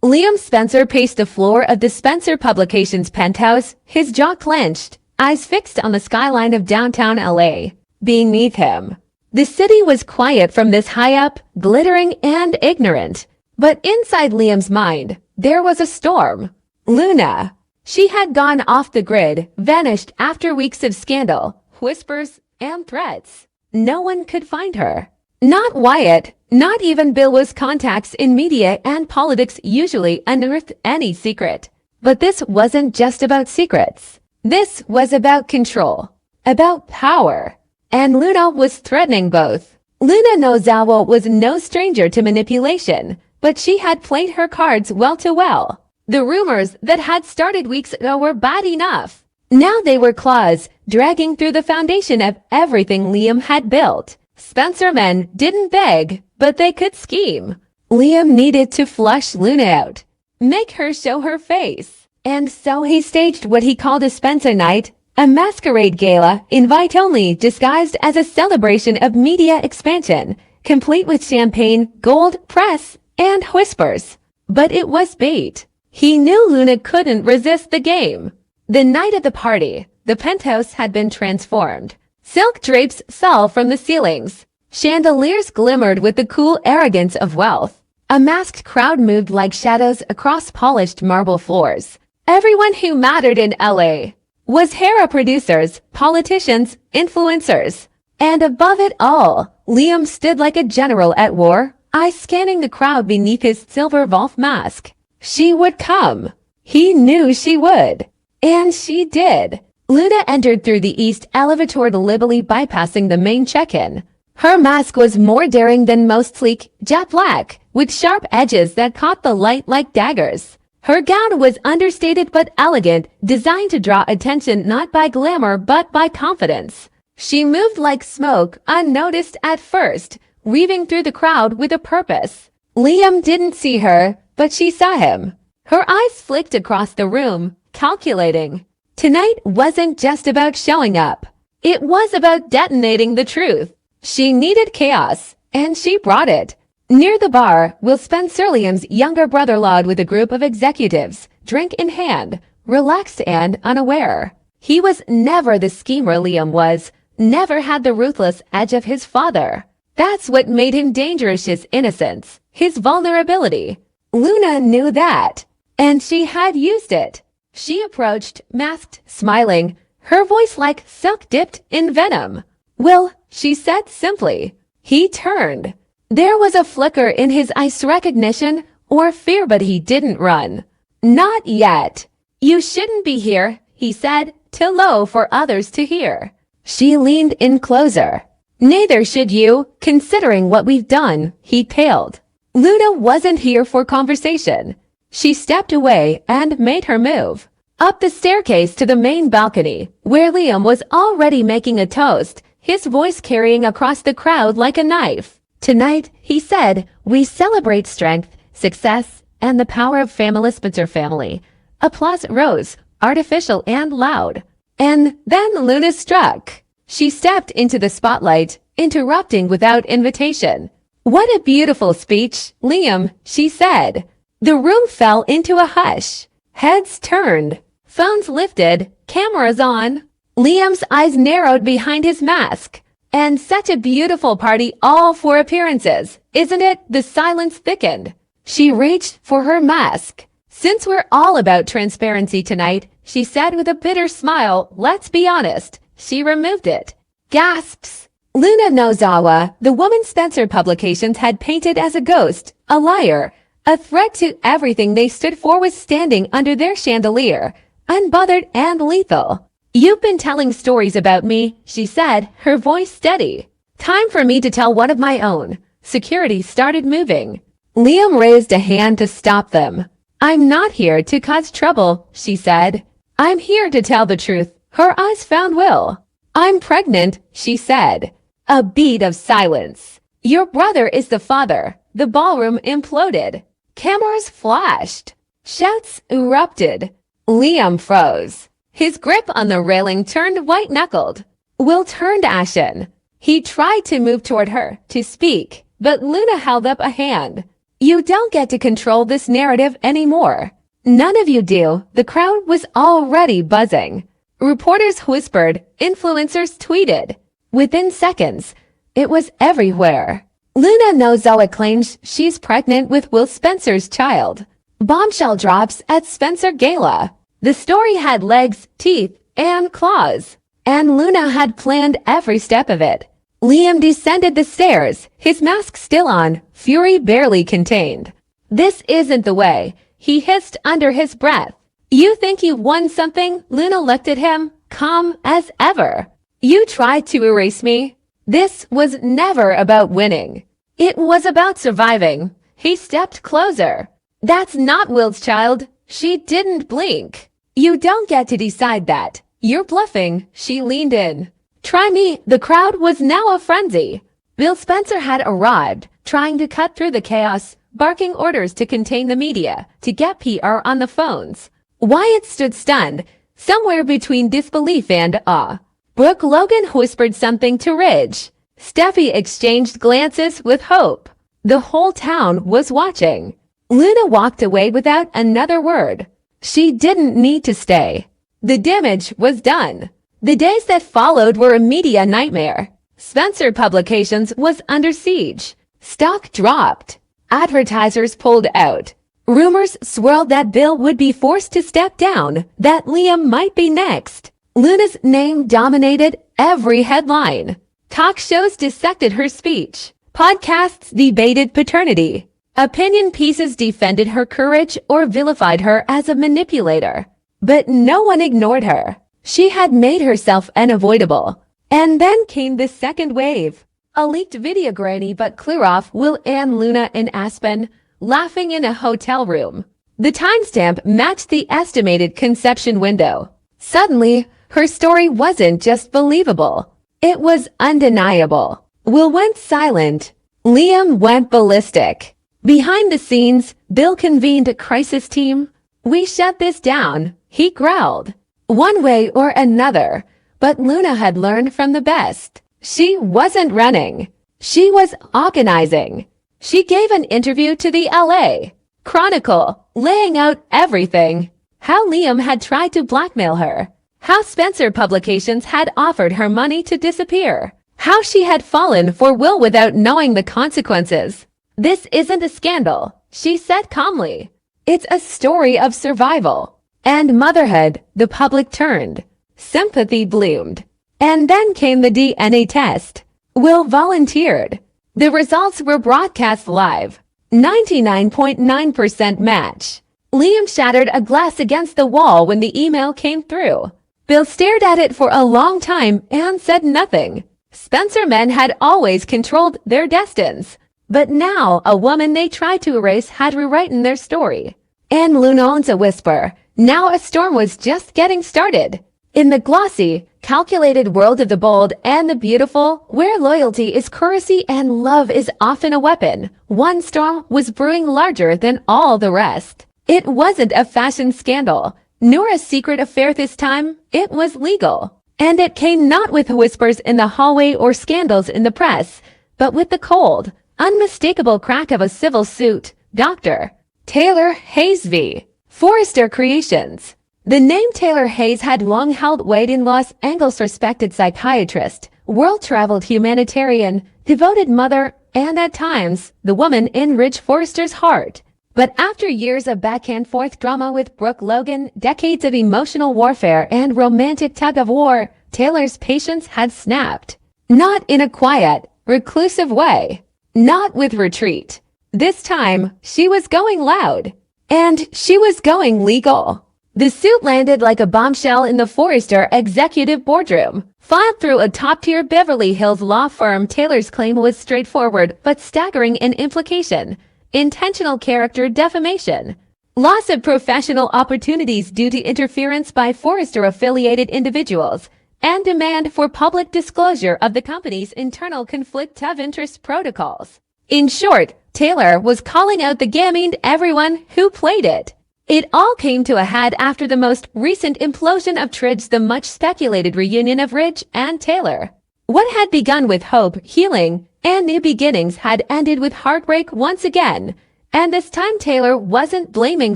Liam Spencer paced the floor of the Spencer Publications penthouse, his jaw clenched, eyes fixed on the skyline of downtown LA. Beneath him, the city was quiet from this high up, glittering and ignorant. But inside Liam's mind, there was a storm. Luna. She had gone off the grid, vanished after weeks of scandal, whispers, and threats. No one could find her. Not Wyatt, not even Bill's contacts in media and politics usually unearthed any secret. But this wasn't just about secrets. This was about control, about power. And Luna was threatening both. Luna Nozawa was no stranger to manipulation, but she had played her cards well too well. The rumors that had started weeks ago were bad enough. Now they were claws, dragging through the foundation of everything Liam had built. Spencer men didn't beg, but they could scheme. Liam needed to flush Luna out, make her show her face. And so he staged what he called a Spencer night, a masquerade gala, invite only, disguised as a celebration of media expansion, complete with champagne, gold, press, and whispers. But it was bait. He knew Luna couldn't resist the game. The night of the party, the penthouse had been transformed. Silk drapes fell from the ceilings. Chandeliers glimmered with the cool arrogance of wealth. A masked crowd moved like shadows across polished marble floors. Everyone who mattered in LA was Hera producers, politicians, influencers. And above it all, Liam stood like a general at war, eyes scanning the crowd beneath his silver Wolf mask. She would come. He knew she would. And she did. Luna entered through the east elevator deliberately bypassing the main check-in. Her mask was more daring than most, sleek, jet black, with sharp edges that caught the light like daggers. Her gown was understated but elegant, designed to draw attention not by glamour but by confidence. She moved like smoke, unnoticed at first, weaving through the crowd with a purpose. Liam didn't see her, but she saw him. Her eyes flicked across the room, calculating. Tonight wasn't just about showing up. It was about detonating the truth. She needed chaos, and she brought it. Near the bar, Will Spencer, Liam's younger brother, lodged with a group of executives, drink in hand, relaxed and unaware. He was never the schemer Liam was, never had the ruthless edge of his father. That's what made him dangerous, his innocence, his vulnerability. Luna knew that, and she had used it. She approached, masked, smiling, her voice like silk dipped in venom. "Will," she said simply. He turned. There was a flicker in his eyes, recognition or fear, but he didn't run. "Not yet. You shouldn't be here," he said, too low for others to hear. She leaned in closer. "Neither should you, considering what we've done," he paled. Luna wasn't here for conversation. She stepped away and made her move. Up the staircase to the main balcony, where Liam was already making a toast, his voice carrying across the crowd like a knife. "Tonight," he said, "we celebrate strength, success, and the power of family, Spencer family." Applause rose, artificial and loud. And then Luna struck. She stepped into the spotlight, interrupting without invitation. "What a beautiful speech, Liam," she said. The room fell into a hush. Heads turned. Phones lifted. Cameras on. Liam's eyes narrowed behind his mask. "And such a beautiful party, all for appearances, isn't it?" The silence thickened. She reached for her mask. "Since we're all about transparency tonight," she said with a bitter smile, "let's be honest." She removed it. Gasps. Luna Nozawa, the woman Spencer Publications had painted as a ghost, a liar, a threat to everything they stood for, was standing under their chandelier, unbothered and lethal. "You've been telling stories about me," she said, her voice steady. "Time for me to tell one of my own." Security started moving. Liam raised a hand to stop them. "I'm not here to cause trouble," she said. "I'm here to tell the truth." Her eyes found Will. "I'm pregnant," she said. A beat of silence. "Your brother is the father." The ballroom imploded. Cameras flashed. Shouts erupted. Liam froze. His grip on the railing turned white-knuckled. Will turned ashen. He tried to move toward her, to speak, but Luna held up a hand. You don't get to control this narrative anymore. None of you do. The crowd was already buzzing. Reporters whispered, influencers tweeted. Within seconds, it was everywhere. Luna Nozoa claims she's pregnant with Will Spencer's child. Bombshell drops at Spencer Gala. The story had legs, teeth, and claws. And Luna had planned every step of it. Liam descended the stairs, his mask still on, fury barely contained. This isn't the way, he hissed under his breath. You think you won something? Luna looked at him, calm as ever. You tried to erase me. This was never about winning. It was about surviving. He stepped closer. That's not Will's child. She didn't blink. You don't get to decide that. You're bluffing. She leaned in. Try me. The crowd was now a frenzy. Will Spencer had arrived, trying to cut through the chaos, barking orders to contain the media, to get PR on the phones. Wyatt stood stunned, somewhere between disbelief and awe. Brooke Logan whispered something to Ridge. Steffi exchanged glances with hope. The whole town was watching. Luna walked away without another word. She didn't need to stay. The damage was done. The days that followed were a media nightmare. Spencer Publications was under siege. Stock dropped. Advertisers pulled out. Rumors swirled that Bill would be forced to step down, that Liam might be next. Luna's name dominated every headline. Talk shows dissected her speech. Podcasts debated paternity. Opinion pieces defended her courage or vilified her as a manipulator. But no one ignored her. She had made herself unavoidable. And then came the second wave. A leaked video grainy but clear off Will and Luna in Aspen, laughing in a hotel room. The timestamp matched the estimated conception window. Suddenly, her story wasn't just believable. It was undeniable. Will went silent. Liam went ballistic. Behind the scenes, Bill convened a crisis team. We shut this down, he growled. One way or another. But Luna had learned from the best. She wasn't running. She was organizing. She gave an interview to the LA Chronicle, laying out everything. How Liam had tried to blackmail her. How Spencer Publications had offered her money to disappear. How she had fallen for Will without knowing the consequences. This isn't a scandal, she said calmly. It's a story of survival. And motherhood. The public turned. Sympathy bloomed. And then came the DNA test. Will volunteered. The results were broadcast live. 99.9% match. Liam shattered a glass against the wall when the email came through. Bill stared at it for a long time and said nothing. Spencer men had always controlled their destinies. But now a woman they tried to erase had rewritten their story. And Luna owns a whisper. Now a storm was just getting started. In the glossy, calculated world of the bold and the beautiful, where loyalty is currency and love is often a weapon, one storm was brewing larger than all the rest. It wasn't a fashion scandal, nor a secret affair this time. It was legal. And it came not with whispers in the hallway or scandals in the press, but with the cold, unmistakable crack of a civil suit. Dr. Taylor Hayes v. Forrester Creations. The name Taylor Hayes had long held weight in Los Angeles. Respected psychiatrist, world-traveled humanitarian, devoted mother, and at times, the woman in Ridge Forrester's heart. But after years of back-and-forth drama with Brooke Logan, decades of emotional warfare and romantic tug-of-war, Taylor's patience had snapped. Not in a quiet, reclusive way. Not with retreat. This time, she was going loud. And she was going legal. The suit landed like a bombshell in the Forrester executive boardroom. Filed through a top-tier Beverly Hills law firm, Taylor's claim was straightforward but staggering in implication. Intentional character defamation. Loss of professional opportunities due to interference by Forrester-affiliated individuals. And demand for public disclosure of the company's internal conflict of interest protocols. In short, Taylor was calling out the game to everyone who played it. It all came to a head after the most recent implosion of Tridge, the much-speculated reunion of Ridge and Taylor. What had begun with hope, healing, and new beginnings had ended with heartbreak once again, And this time Taylor wasn't blaming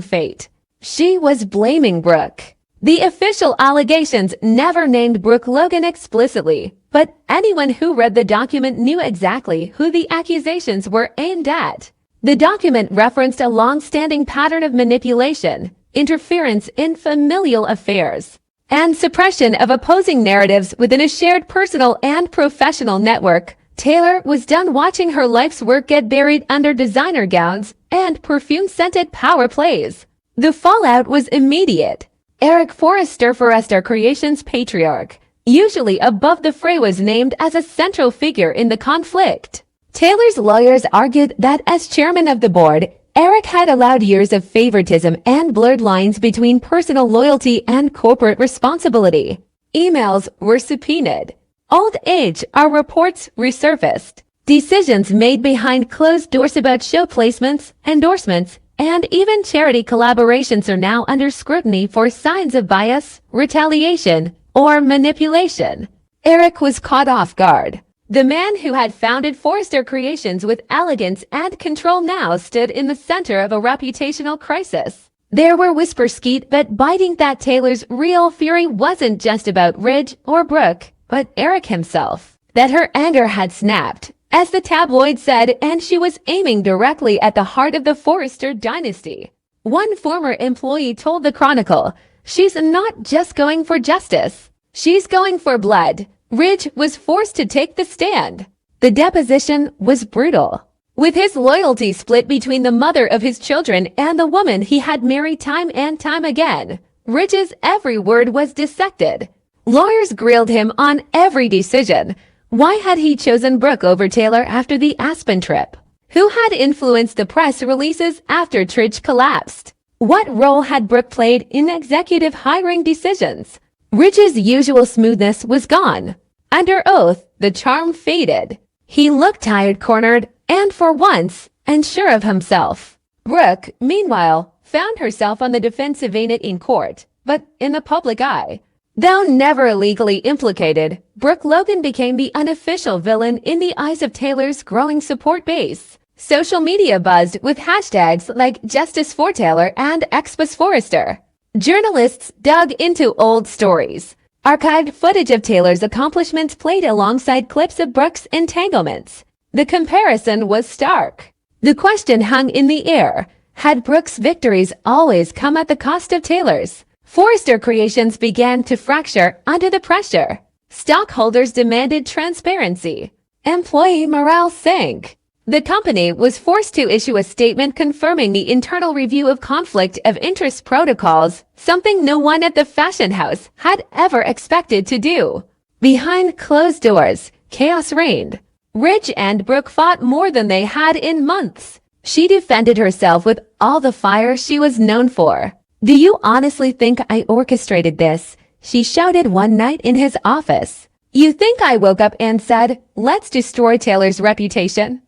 fate. She was blaming Brooke. The official allegations never named Brooke Logan explicitly, but anyone who read the document knew exactly who the accusations were aimed at. The document referenced a long-standing pattern of manipulation, interference in familial affairs, and suppression of opposing narratives within a shared personal and professional network. Taylor was done watching her life's work get buried under designer gowns and perfume-scented power plays. The fallout was immediate. Eric Forrester, Forrester Creations' patriarch, usually above the fray, was named as a central figure in the conflict. Taylor's lawyers argued that as chairman of the board, Eric had allowed years of favoritism and blurred lines between personal loyalty and corporate responsibility. Emails were subpoenaed. Old age reports resurfaced. Decisions made behind closed doors about show placements, endorsements, and even charity collaborations are now under scrutiny for signs of bias, retaliation, or manipulation. Eric was caught off guard. The man who had founded Forrester Creations with elegance and control now stood in the center of a reputational crisis. There were whispers but biting that Taylor's real fury wasn't just about Ridge or Brooke, but Eric himself. That her anger had snapped, as the tabloid said, and she was aiming directly at the heart of the Forrester dynasty. One former employee told the Chronicle, "She's not just going for justice. She's going for blood." Ridge was forced to take the stand. The deposition was brutal. With his loyalty split between the mother of his children and the woman he had married time and time again, Ridge's every word was dissected. Lawyers grilled him on every decision. Why had he chosen Brooke over Taylor after the Aspen trip? Who had influenced the press releases after Ridge collapsed? What role had Brooke played in executive hiring decisions? Ridge's usual smoothness was gone. Under oath, the charm faded. He looked tired, cornered, and for once, unsure of himself. Brooke, meanwhile, found herself on the defensive in court, but in the public eye. Though never illegally implicated, Brooke Logan became the unofficial villain in the eyes of Taylor's growing support base. Social media buzzed with hashtags like Justice for Taylor and Expose Forrester. Journalists dug into old stories. Archived footage of Taylor's accomplishments played alongside clips of Brooke's entanglements. The comparison was stark. The question hung in the air. Had Brooke's victories always come at the cost of Taylor's? Forrester Creations began to fracture under the pressure. Stockholders demanded transparency. Employee morale sank. The company was forced to issue a statement confirming the internal review of conflict of interest protocols, something no one at the fashion house had ever expected to do. Behind closed doors, chaos reigned. Ridge and Brooke fought more than they had in months. She defended herself with all the fire she was known for. "Do you honestly think I orchestrated this?" she shouted one night in his office. "You think I woke up and said, 'Let's destroy Taylor's reputation'?"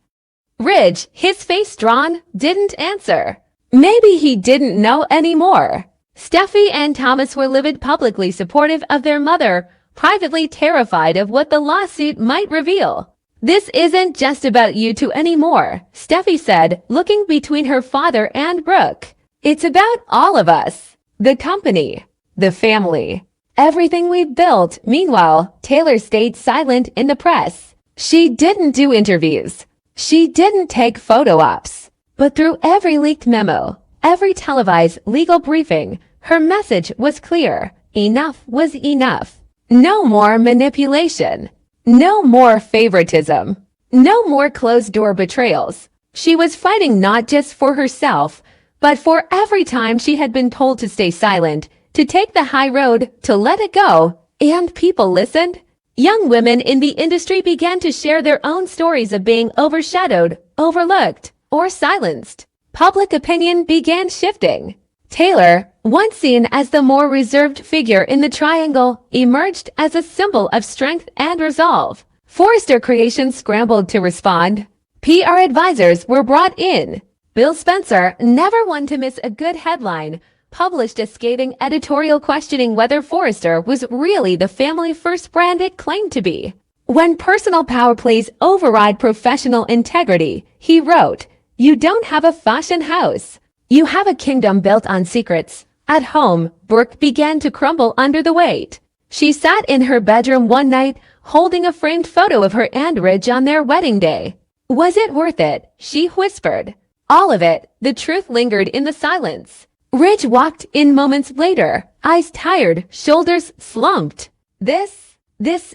Ridge, his face drawn, didn't answer. Maybe he didn't know anymore. Steffi and Thomas were livid, publicly supportive of their mother, privately terrified of what the lawsuit might reveal. "This isn't just about you two anymore," Steffi said, looking between her father and Brooke. "It's about all of us. The company. The family. Everything we've built." Meanwhile, Taylor stayed silent in the press. She didn't do interviews. She didn't take photo ops. But through every leaked memo, every televised legal briefing, her message was clear. Enough was enough. No more manipulation. No more favoritism. No more closed-door betrayals. She was fighting not just for herself, but for every time she had been told to stay silent, to take the high road, to let it go, and people listened. Young women in the industry began to share their own stories of being overshadowed, overlooked, or silenced. Public opinion began shifting. Taylor, once seen as the more reserved figure in the triangle, emerged as a symbol of strength and resolve. Forrester Creations scrambled to respond. PR advisors were brought in. Bill Spencer, never one to miss a good headline, published a scathing editorial questioning whether Forrester was really the family-first brand it claimed to be. "When personal power plays override professional integrity," he wrote, You don't have a fashion house. You have a kingdom built on secrets. At home, Brooke began to crumble under the weight. She sat in her bedroom one night, holding a framed photo of her and Ridge on their wedding day. Was it worth it? She whispered. All of it. The truth lingered in the silence. Ridge walked in moments later, eyes tired, shoulders slumped. This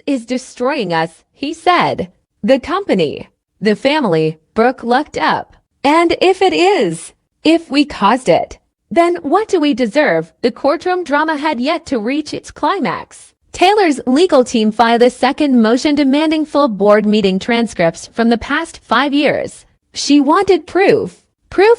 is destroying us, he said. The company, the family. Brooke looked up. And if it is, if we caused it, then what do we deserve? The courtroom drama had yet to reach its climax. Taylor's legal team filed a second motion demanding full board meeting transcripts from the past 5 years. She wanted proof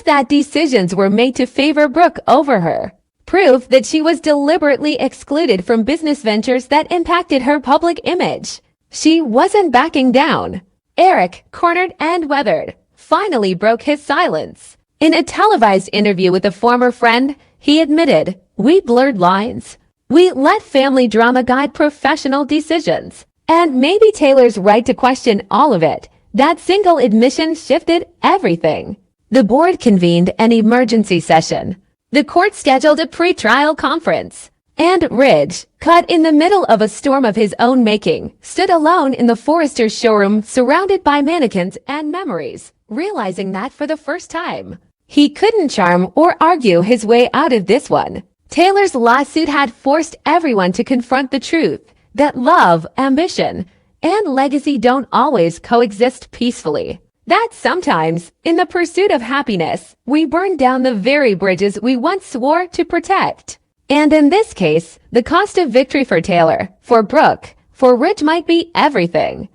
that decisions were made to favor Brooke over her. Proof that she was deliberately excluded from business ventures that impacted her public image. She wasn't backing down. Eric, cornered and weathered, finally broke his silence. In a televised interview with a former friend, he admitted, "We blurred lines. We let family drama guide professional decisions." And maybe Taylor's right to question all of it. That single admission shifted everything. The board convened an emergency session. The court scheduled a pre-trial conference. And Ridge, caught in the middle of a storm of his own making, stood alone in the Forrester showroom surrounded by mannequins and memories, realizing that for the first time, he couldn't charm or argue his way out of this one. Taylor's lawsuit had forced everyone to confront the truth that love, ambition, and legacy don't always coexist peacefully. That sometimes, in the pursuit of happiness, we burn down the very bridges we once swore to protect. And in this case, the cost of victory for Taylor, for Brooke, for Ridge might be everything.